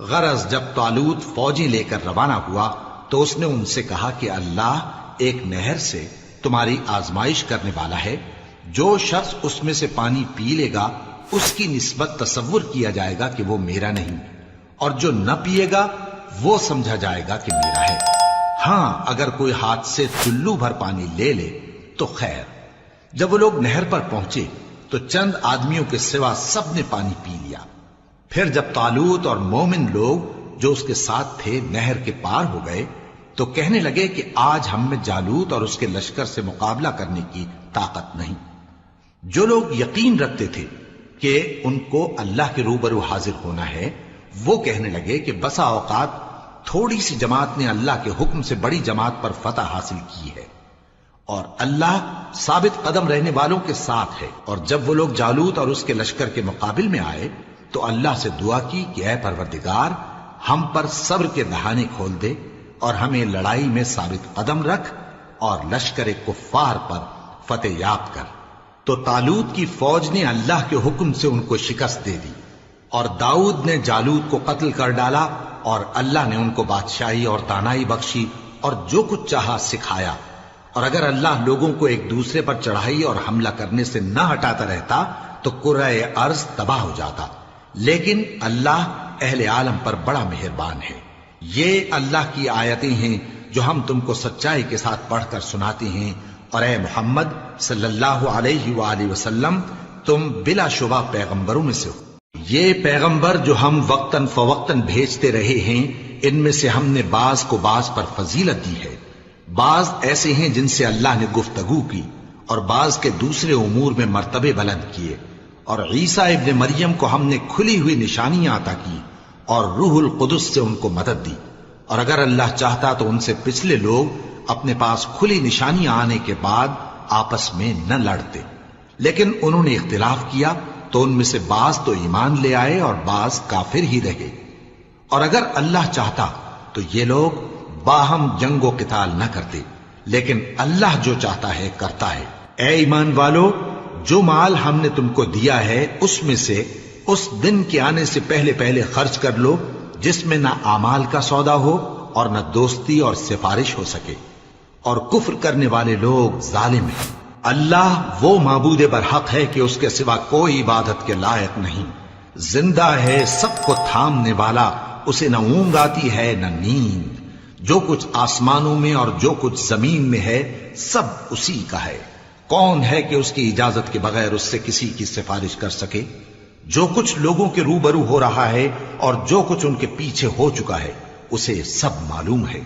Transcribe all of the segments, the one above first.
غرض جب طالوت فوجیں لے کر روانہ ہوا تو اس نے ان سے کہا کہ اللہ ایک نہر سے تمہاری آزمائش کرنے والا ہے، جو شخص اس میں سے پانی پی لے گا اس کی نسبت تصور کیا جائے گا کہ وہ میرا نہیں، اور جو نہ پیے گا وہ سمجھا جائے گا کہ میرا ہے۔ ہاں اگر کوئی ہاتھ سے چلو بھر پانی لے لے تو خیر۔ جب وہ لوگ نہر پر پہنچے تو چند آدمیوں کے سوا سب نے پانی پی لیا۔ پھر جب طالوت اور مومن لوگ جو اس کے ساتھ تھے نہر کے پار ہو گئے تو کہنے لگے کہ آج ہم میں جالوت اور اس کے لشکر سے مقابلہ کرنے کی طاقت نہیں۔ جو لوگ یقین رکھتے تھے کہ ان کو اللہ کے روبرو حاضر ہونا ہے وہ کہنے لگے کہ بسا اوقات تھوڑی سی جماعت نے اللہ کے حکم سے بڑی جماعت پر فتح حاصل کی ہے، اور اللہ ثابت قدم رہنے والوں کے ساتھ ہے۔ اور جب وہ لوگ جالوت اور اس کے لشکر کے مقابل میں آئے تو اللہ سے دعا کی کہ اے پروردگار ہم پر صبر کے دہانے کھول دے اور ہمیں لڑائی میں ثابت قدم رکھ اور لشکر کفار پر فتح یاب کر۔ تو طالوت کی فوج نے اللہ کے حکم سے ان کو شکست دے دی، اور داؤد نے جالوت کو قتل کر ڈالا، اور اللہ نے ان کو بادشاہی اور دانائی بخشی اور جو کچھ چاہا سکھایا۔ اور اگر اللہ لوگوں کو ایک دوسرے پر چڑھائی اور حملہ کرنے سے نہ ہٹاتا رہتا تو کرۂ ارض تباہ ہو جاتا، لیکن اللہ اہل عالم پر بڑا مہربان ہے۔ یہ اللہ کی آیتیں ہیں جو ہم تم کو سچائی کے ساتھ پڑھ کر سناتے ہیں، اور اے محمد صلی اللہ علیہ وآلہ وسلم تم بلا شبہ پیغمبروں میں سے ہو۔ یہ پیغمبر جو ہم وقتاً فوقتاً بھیجتے رہے ہیں ان میں سے ہم نے بعض کو بعض پر فضیلت دی ہے، بعض ایسے ہیں جن سے اللہ نے گفتگو کی اور بعض کے دوسرے امور میں مرتبے بلند کیے، اور عیسیٰ ابن مریم کو ہم نے کھلی ہوئی نشانیاں عطا کی اور روح القدس سے ان کو مدد دی، اور اگر اللہ چاہتا تو ان سے پچھلے لوگ اپنے پاس کھلی نشانیاں آنے کے بعد آپس میں نہ لڑتے، لیکن انہوں نے اختلاف کیا تو ان میں سے بعض تو ایمان لے آئے اور بعض کافر ہی رہے۔ اور اگر اللہ چاہتا تو یہ لوگ باہم جنگ و قتال نہ کرتے، لیکن اللہ جو چاہتا ہے کرتا ہے۔ اے ایمان والو، جو مال ہم نے تم کو دیا ہے اس میں سے اس دن کے آنے سے پہلے پہلے خرچ کر لو جس میں نہ اعمال کا سودا ہو اور نہ دوستی اور سفارش ہو سکے، اور کفر کرنے والے لوگ ظالم ہیں۔ اللہ وہ معبود برحق ہے کہ اس کے سوا کوئی عبادت کے لائق نہیں، زندہ ہے، سب کو تھامنے والا، اسے نہ اونگ آتی ہے نہ نیند، جو کچھ آسمانوں میں اور جو کچھ زمین میں ہے سب اسی کا ہے۔ کون ہے کہ اس کی اجازت کے بغیر اس سے کسی کی سفارش کر سکے؟ جو کچھ لوگوں کے روبرو ہو رہا ہے اور جو کچھ ان کے پیچھے ہو چکا ہے اسے سب معلوم ہے،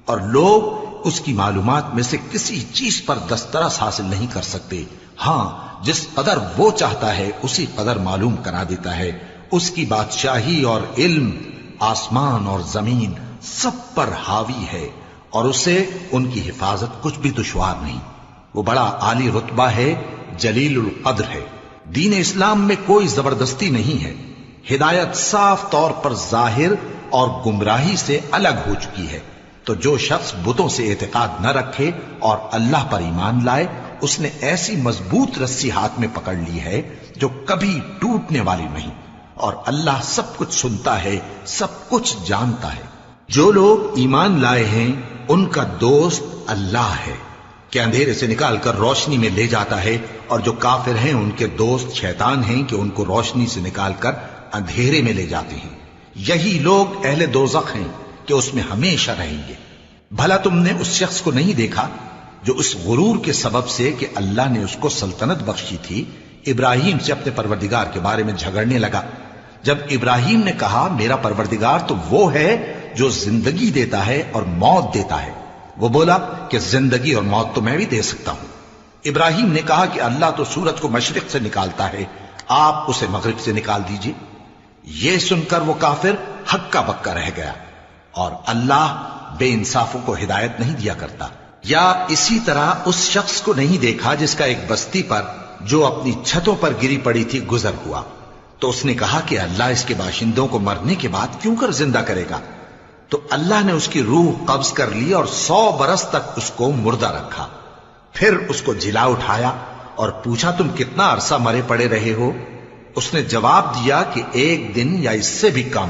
اور لوگ اس کی معلومات میں سے کسی چیز پر دسترس حاصل نہیں کر سکتے۔ ہاں جس قدر وہ چاہتا ہے اسی قدر معلوم کرا دیتا ہے۔ اس کی بادشاہی اور علم آسمان اور زمین سب پر حاوی ہے، اور اسے ان کی حفاظت کچھ بھی دشوار نہیں۔ وہ بڑا عالی رتبہ ہے، جلیل القدر ہے۔ دین اسلام میں کوئی زبردستی نہیں ہے، ہدایت صاف طور پر ظاہر اور گمراہی سے الگ ہو چکی ہے۔ تو جو شخص بتوں سے اعتقاد نہ رکھے اور اللہ پر ایمان لائے اس نے ایسی مضبوط رسی ہاتھ میں پکڑ لی ہے جو کبھی ٹوٹنے والی نہیں، اور اللہ سب کچھ سنتا ہے، سب کچھ جانتا ہے۔ جو لوگ ایمان لائے ہیں ان کا دوست اللہ ہے کہ اندھیرے سے نکال کر روشنی میں لے جاتا ہے، اور جو کافر ہیں ان کے دوست شیطان ہیں کہ ان کو روشنی سے نکال کر اندھیرے میں لے جاتے ہیں۔ یہی لوگ اہل دوزخ ہیں کہ اس میں ہمیشہ رہیں گے۔ بھلا تم نے اس شخص کو نہیں دیکھا جو اس غرور کے سبب سے کہ اللہ نے اس کو سلطنت بخشی تھی ابراہیم سے اپنے پروردگار کے بارے میں جھگڑنے لگا؟ جب ابراہیم نے کہا میرا پروردگار تو وہ ہے جو زندگی دیتا ہے اور موت دیتا ہے، وہ بولا کہ زندگی اور موت تو میں بھی دے سکتا ہوں۔ ابراہیم نے کہا کہ اللہ تو سورج کو مشرق سے نکالتا ہے، آپ اسے مغرب سے نکال دیجئے۔ یہ سن کر وہ کافر ہکا بکا رہ گیا، اور اللہ بے انصافوں کو ہدایت نہیں دیا کرتا۔ یا اسی طرح اس شخص کو نہیں دیکھا جس کا ایک بستی پر جو اپنی چھتوں پر گری پڑی تھی گزر ہوا، تو اس نے کہا کہ اللہ اس کے باشندوں کو مرنے کے بعد کیوں کر زندہ کرے گا؟ تو اللہ نے اس کی روح قبض کر لی اور 100 برس تک اس کو مردہ رکھا، پھر اس کو جلا اٹھایا اور پوچھا تم کتنا عرصہ مرے پڑے رہے ہو؟ اس نے جواب دیا کہ 1 دن یا اس سے بھی کم۔